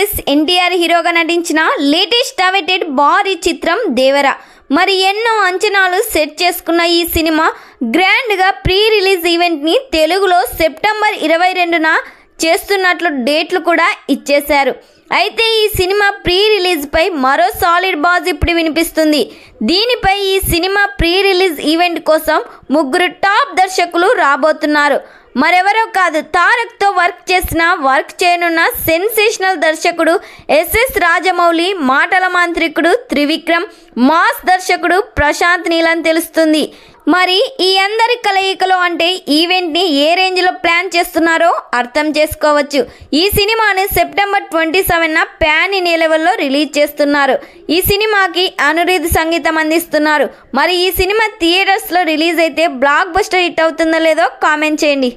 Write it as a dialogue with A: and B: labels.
A: వెంకటేష్ ఎన్టీఆర్ హీరోగా నటించిన latest awaited భారీ చిత్రం దేవర. మరి ఎన్నో అంచనాలు సెట్ చేసుకున్న ఈ సినిమా గ్రాండ్గా ప్రీ రిలీజ్ ఈవెంట్ని తెలుగులో సెప్టెంబర్ 22న చేస్తున్నట్లు డేట్లు కూడా ఇచ్చేశారు. అయితే ఈ సినిమా ప్రీ రిలీజ్పై మరో సాలిడ్ బాజ్ ఇప్పుడు వినిపిస్తుంది. దీనిపై ఈ సినిమా ప్రీ రిలీజ్ ఈవెంట్ కోసం 3 టాప్ దర్శకులు రాబోతున్నారు. మరెవరో కాదు, తారక్తో వర్క్ చేయనున్న సెన్సేషనల్ దర్శకుడు ఎస్ఎస్ రాజమౌళి, మాటల మాంత్రికుడు త్రివిక్రమ్, మాస్ దర్శకుడు ప్రశాంత్ నీల్ అని తెలుస్తుంది. మరి ఈ అందరి కలయికలో అంటే ఈవెంట్ని ఏ రేంజ్లో ప్లాన్ చేస్తున్నారో అర్థం చేసుకోవచ్చు. ఈ సినిమాని సెప్టెంబర్ 27న ప్యాన్ ఇండియా లెవెల్లో రిలీజ్ చేస్తున్నారు. ఈ సినిమాకి అనురీద్ సంగీతం అందిస్తున్నారు. మరి ఈ సినిమా థియేటర్స్లో రిలీజ్ అయితే బ్లాక్ బస్టర్ హిట్ అవుతుందో లేదో కామెంట్ చేయండి.